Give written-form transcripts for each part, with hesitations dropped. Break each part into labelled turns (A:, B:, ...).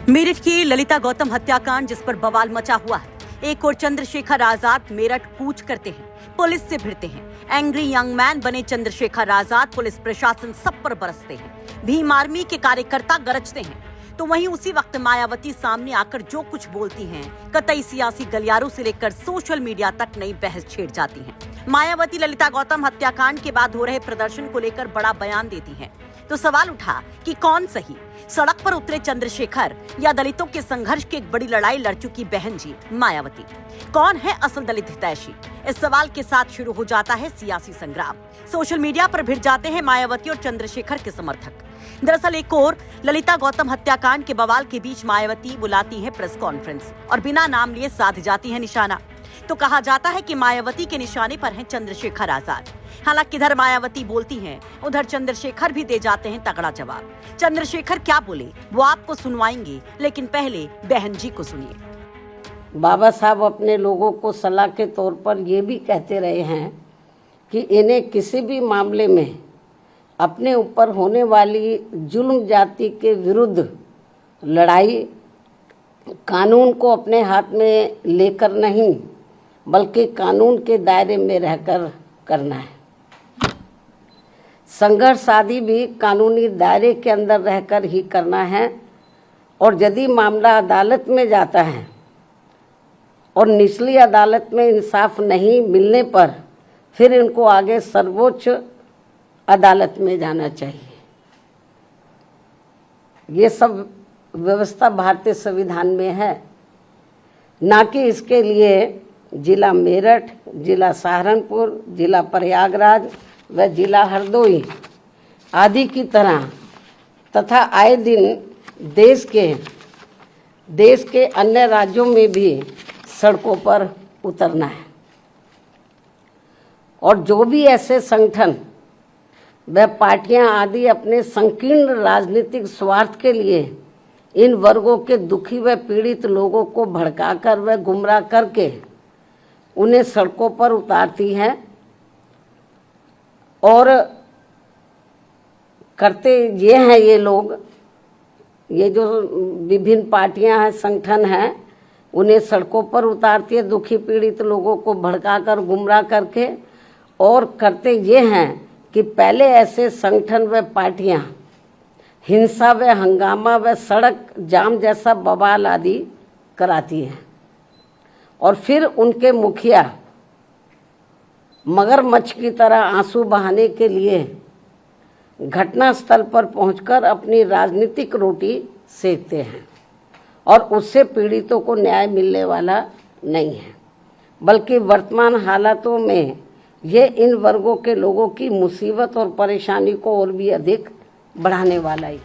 A: मेरठ की ललिता गौतम हत्याकांड जिस पर बवाल मचा हुआ है। एक और चंद्रशेखर आजाद मेरठ कूच करते हैं, पुलिस से भिड़ते हैं। एंग्री यंग मैन बने चंद्रशेखर आजाद पुलिस प्रशासन सब पर बरसते हैं। भीम आर्मी के कार्यकर्ता गरजते हैं। तो वहीं उसी वक्त मायावती सामने आकर जो कुछ बोलती हैं, कतई सियासी गलियारों से लेकर सोशल मीडिया तक नई बहस छेड़ जाती हैं। मायावती ललिता गौतम हत्याकांड के बाद हो रहे प्रदर्शन को लेकर बड़ा बयान देती हैं। तो सवाल उठा कि कौन सही, सड़क पर उतरे चंद्रशेखर या दलितों के संघर्ष की एक बड़ी लड़ाई लड़ चुकी बहन जी मायावती? कौन है असल दलित हितैषी? इस सवाल के साथ शुरू हो जाता है सियासी संग्राम। सोशल मीडिया पर भिड़ जाते हैं मायावती और चंद्रशेखर के समर्थक। दरअसल एक और ललिता गौतम हत्याकांड के बवाल के बीच मायावती बुलाती है प्रेस कॉन्फ्रेंस और बिना नाम लिए साध जाती है निशाना। तो कहा जाता है कि मायावती के निशाने पर हैं चंद्रशेखर आजाद। हालांकि इधर मायावती बोलती हैं, उधर चंद्रशेखर भी दे जाते हैं तगड़ा जवाब। चंद्रशेखर क्या बोले वो आपको सुनवाएंगे, लेकिन पहले बहन जी को सुनिए।
B: बाबा साहब अपने लोगों को सलाह के तौर पर ये भी कहते रहे हैं कि इन्हें किसी भी मामले में अपने ऊपर होने वाली जुल्म जाति के विरुद्ध लड़ाई कानून को अपने हाथ में लेकर नहीं, बल्कि कानून के दायरे में रहकर करना है। संघर्ष आदि भी कानूनी दायरे के अंदर रहकर ही करना है। और यदि मामला अदालत में जाता है और निचली अदालत में इंसाफ नहीं मिलने पर फिर इनको आगे सर्वोच्च अदालत में जाना चाहिए। ये सब व्यवस्था भारतीय संविधान में है, ना कि इसके लिए जिला मेरठ, जिला सहारनपुर, जिला प्रयागराज व जिला हरदोई आदि की तरह तथा आए दिन देश के अन्य राज्यों में भी सड़कों पर उतरना है। और जो भी ऐसे संगठन व पार्टियां आदि अपने संकीर्ण राजनीतिक स्वार्थ के लिए इन वर्गों के दुखी व पीड़ित लोगों को भड़काकर व गुमराह करके उन्हें सड़कों पर उतारती हैं और करते ये हैं ये लोग, ये जो विभिन्न पार्टियां हैं, संगठन हैं, उन्हें सड़कों पर उतारती है दुखी पीड़ित लोगों को भड़काकर गुमराह करके। और करते ये हैं कि पहले ऐसे संगठन व पार्टियां हिंसा व हंगामा व सड़क जाम जैसा बवाल आदि कराती हैं और फिर उनके मुखिया मगरमच्छ की तरह आंसू बहाने के लिए घटनास्थल पर पहुंचकर अपनी राजनीतिक रोटी सेकते हैं और उससे पीड़ितों को न्याय मिलने वाला नहीं है, बल्कि वर्तमान हालातों में ये इन वर्गों के लोगों की मुसीबत और परेशानी को और भी अधिक बढ़ाने वाला है।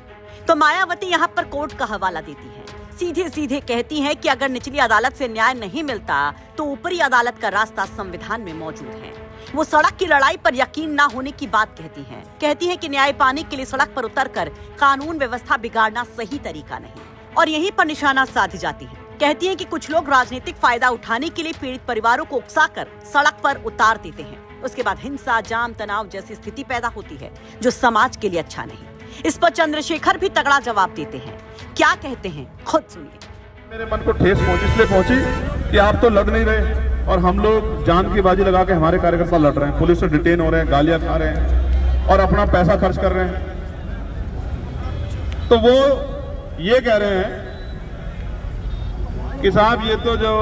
A: तो मायावती यहाँ पर कोर्ट का हवाला देती है। सीधे सीधे कहती हैं कि अगर निचली अदालत से न्याय नहीं मिलता तो ऊपरी अदालत का रास्ता संविधान में मौजूद है। वो सड़क की लड़ाई पर यकीन ना होने की बात कहती हैं कि न्याय पाने के लिए सड़क पर उतरकर कानून व्यवस्था बिगाड़ना सही तरीका नहीं। और यहीं पर निशाना साधी जाती है। कहती हैं कि कुछ लोग राजनीतिक फायदा उठाने के लिए पीड़ित परिवारों को उकसाकर सड़क पर उतार देते हैं। उसके बाद हिंसा, जाम, तनाव जैसी स्थिति पैदा होती है जो समाज के लिए अच्छा नहीं। इस पर चंद्रशेखर भी तगड़ा जवाब देते हैं। क्या कहते हैं खुद सुनिए।
C: मेरे मन को ठेस पहुंची, इसलिए पहुंची कि आप तो लड़ नहीं रहे और हम लोग जान की बाजी लगा के हमारे कार्यकर्ता लड़ रहे हैं, पुलिस से डिटेन हो रहे हैं, गालियां खा रहे हैं और अपना पैसा खर्च कर रहे हैं। तो वो ये कह रहे हैं कि साहब ये तो जो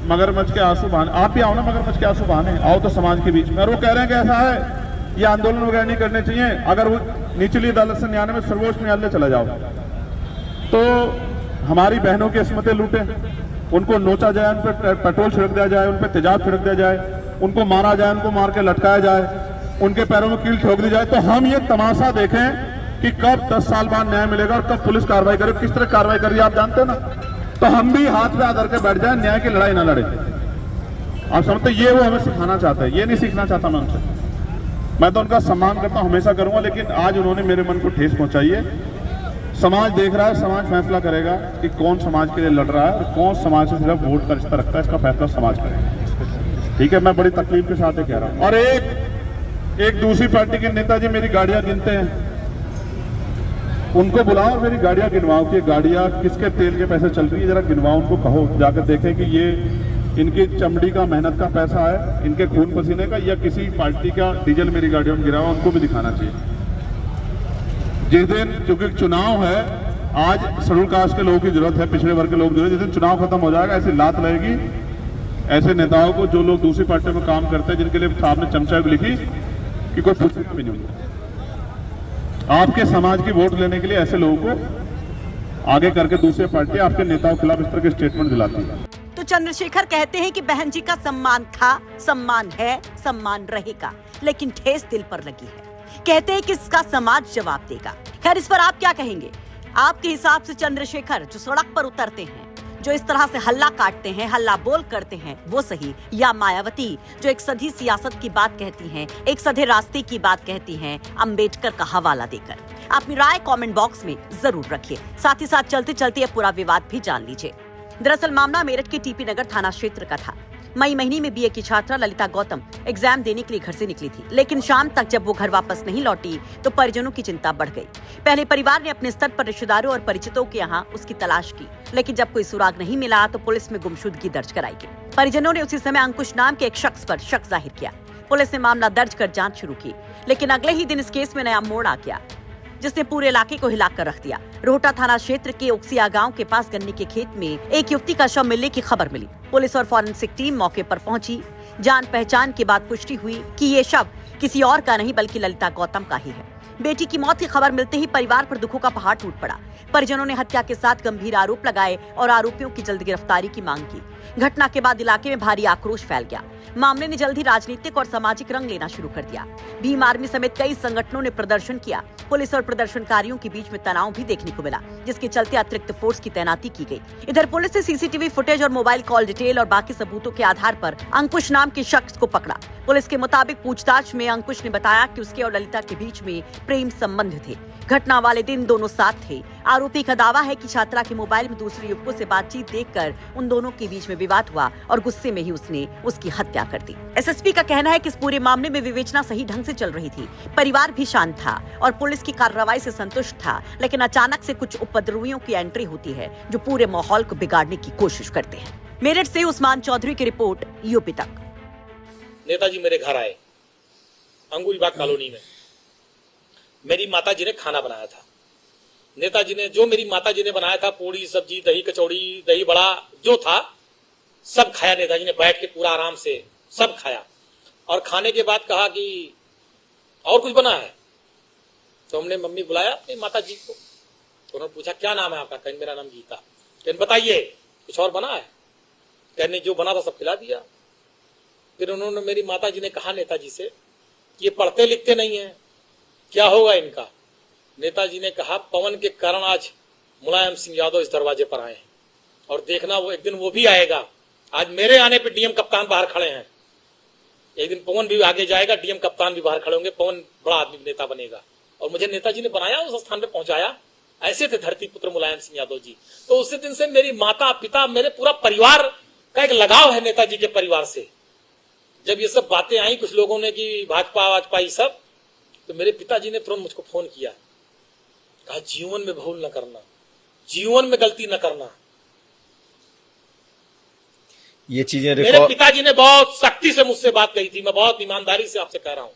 C: मगरमच्छ के आंसू बहाने, आप भी आओ ना मगरमच्छ के आंसू बहाने, आओ तो समाज के बीच में। और वो कह रहे हैं कि ऐसा है, ये आंदोलन वगैरह नहीं करने चाहिए, अगर वो निचली अदालत से न्याय में सर्वोच्च न्यायालय चला जाओ। तो हमारी बहनों की अस्मतें लूटे, उनको नोचा जाए, उन पर पेट्रोल छिड़क दिया जाए, उन पर तेजाब छिड़क दिया जाए, उनको मारा जाए, उनको मार के लटकाया जाए, उनके पैरों में कील ठोक दी जाए, तो हम ये तमाशा देखें कि कब 10 साल बाद न्याय मिलेगा और कब पुलिस कार्रवाई करे। किस तरह कार्रवाई करिए आप जानते हैं ना। तो हम भी हाथ पे आधर के बैठ जाए, न्याय की लड़ाई ना लड़े। आप समझते, ये वो हमें सिखाना चाहते हैं, ये नहीं सीखना चाहता मैं उनसे। मैं तो उनका सम्मान करता हूं, हमेशा करूंगा, लेकिन आज उन्होंने मेरे मन को ठेस पहुंचाई है। समाज देख रहा है, समाज फैसला करेगा कि कौन समाज के लिए लड़ रहा है और कौन समाज से सिर्फ वोट का रिश्ता रखता है, इसका फैसला समाज करेगा। ठीक है, मैं बड़ी तकलीफ के साथ कह रहा हूं। और एक दूसरी पार्टी के नेताजी मेरी गाड़ियां गिनते हैं उनको बुलाओ और मेरी गाड़ियां गिनवाओ कि गाड़ियां किसके तेल के पैसे चल रही है, जरा गिनवाओ, उनको कहो जाकर देखें कि ये इनकी चमड़ी का मेहनत का पैसा है, इनके खून पसीने का, या किसी पार्टी का डीजल मेरी गाड़ियों में गिरा हुआ, उनको भी दिखाना चाहिए। जिस दिन, क्योंकि चुनाव है, आज शेड्यूल कास्ट के लोगों की जरूरत है, पिछड़े वर्ग के लोग जरूरत है, जिस दिन चुनाव खत्म हो जाएगा ऐसी लात लगेगी ऐसे नेताओं को जो लोग दूसरी पार्टियों में काम करते हैं, जिनके लिए साहब ने चमचा भी लिखी कि कोई पूछेगा भी नहीं होगा। आपके समाज की वोट लेने के लिए ऐसे लोगों को आगे करके दूसरी पार्टी आपके नेताओं के खिलाफ इस तरह के स्टेटमेंट दिलाती है।
A: तो चंद्रशेखर कहते हैं कि बहन जी का सम्मान था, सम्मान है, सम्मान रहेगा, लेकिन ठेस दिल पर लगी है। कहते हैं कि इसका समाज जवाब देगा। खैर, इस पर आप क्या कहेंगे? आपके हिसाब से चंद्रशेखर जो सड़क पर उतरते हैं, जो इस तरह से हल्ला काटते हैं, हल्ला बोल करते हैं, वो सही, या मायावती जो एक सधी सियासत की बात कहती हैं, एक सधे रास्ते की बात कहती हैं, अंबेडकर का हवाला देकर? अपनी राय कमेंट बॉक्स में जरूर रखिए। साथ ही साथ चलते चलते ये पूरा विवाद भी जान लीजिए। दरअसल मामला मेरठ के टीपी नगर थाना क्षेत्र का था। मई महीने में बीए की छात्रा ललिता गौतम एग्जाम देने के लिए घर से निकली थी, लेकिन शाम तक जब वो घर वापस नहीं लौटी तो परिजनों की चिंता बढ़ गई। पहले परिवार ने अपने स्तर पर रिश्तेदारों और परिचितों के यहाँ उसकी तलाश की, लेकिन जब कोई सुराग नहीं मिला तो पुलिस में गुमशुदगी दर्ज कराई गई। परिजनों ने उसी समय अंकुश नाम के एक शख्स पर शक जाहिर किया। पुलिस ने मामला दर्ज कर जांच शुरू की, लेकिन अगले ही दिन इस केस में नया मोड़ आ गया, जिसने पूरे इलाके को हिलाकर रख दिया। रोहटा थाना क्षेत्र के उक्सिया गांव के पास गन्ने के खेत में एक युवती का शव मिलने की खबर मिली। पुलिस और फॉरेंसिक टीम मौके पर पहुंची। जान पहचान के बाद पुष्टि हुई कि ये शव किसी और का नहीं बल्कि ललिता गौतम का ही है। बेटी की मौत की खबर मिलते ही परिवार पर दुखों का पहाड़ टूट पड़ा। परिजनों ने हत्या के साथ गंभीर आरोप लगाए और आरोपियों की जल्द गिरफ्तारी की मांग की। घटना के बाद इलाके में भारी आक्रोश फैल गया। मामले ने जल्द ही राजनीतिक और सामाजिक रंग लेना शुरू कर दिया। भीम आर्मी समेत कई संगठनों ने प्रदर्शन किया। पुलिस और प्रदर्शनकारियों के बीच में तनाव भी देखने को मिला, जिसके चलते अतिरिक्त फोर्स की तैनाती की गई। इधर पुलिस ने सीसीटीवी फुटेज और मोबाइल कॉल डिटेल और बाकी सबूतों के आधार पर अंकुश नाम के शख्स को पकड़ा। पुलिस के मुताबिक पूछताछ में अंकुश ने बताया कि उसके और ललिता के बीच में प्रेम संबंध थे। घटना वाले दिन दोनों साथ थे। आरोपी का दावा है कि छात्रा के मोबाइल में दूसरे युवकों से बातचीत देखकर उन दोनों के बीच में विवाद हुआ और गुस्से में ही उसने उसकी हत्या कर दी। एसएसपी का कहना है कि इस पूरे मामले में विवेचना सही ढंग से चल रही थी। परिवार भी शांत था और पुलिस की कार्रवाई से संतुष्ट था, लेकिन अचानक से कुछ उपद्रवियों की एंट्री होती है जो पूरे माहौल को बिगाड़ने की कोशिश करते हैं। मेरठ से उस्मान चौधरी की रिपोर्ट, यूपी तक।
D: नेताजी मेरे घर आए अंगूरीबाग कॉलोनी में। मेरी माताजी ने खाना बनाया था। नेताजी ने जो मेरी माताजी ने बनाया था, पूड़ी सब्जी दही कचौड़ी दही बड़ा जो था सब खाया। नेताजी ने बैठ के पूरा आराम से सब खाया और खाने के बाद कहा कि और कुछ बना है। तो हमने मम्मी बुलाया अपनी माताजी को, तो उन्होंने पूछा क्या नाम है आपका? कहने मेरा नाम गीता। कहने बताइए कुछ और बना है? कहने जो बना था सब खिला दिया। फिर उन्होंने मेरी माताजी ने कहा नेताजी से ये पढ़ते लिखते नहीं है, क्या होगा इनका? नेताजी ने कहा पवन के कारण आज मुलायम सिंह यादव इस दरवाजे पर आए हैं और देखना वो एक दिन वो भी आएगा। आज मेरे आने पे डीएम कप्तान बाहर खड़े हैं, एक दिन पवन भी आगे जाएगा, डीएम कप्तान भी बाहर खड़े होंगे, पवन बड़ा आदमी नेता बनेगा। और मुझे नेताजी ने बनाया, उस स्थान पे पहुंचाया। ऐसे थे धरती पुत्र मुलायम सिंह यादव जी। तो उसी दिन से मेरी माता पिता मेरे पूरा परिवार का एक लगाव है नेताजी के परिवार से। जब ये सब बातें आई कुछ लोगों ने कि भाजपा वाजपा ये सब, तो मेरे पिताजी ने तुरंत मुझको फोन किया, कहा जीवन में भूल न करना, जीवन में गलती न करना।
E: ये चीजें
D: मेरे पिताजी ने बहुत सख्ती से मुझसे बात कही थी। मैं बहुत ईमानदारी से आपसे कह रहा हूं।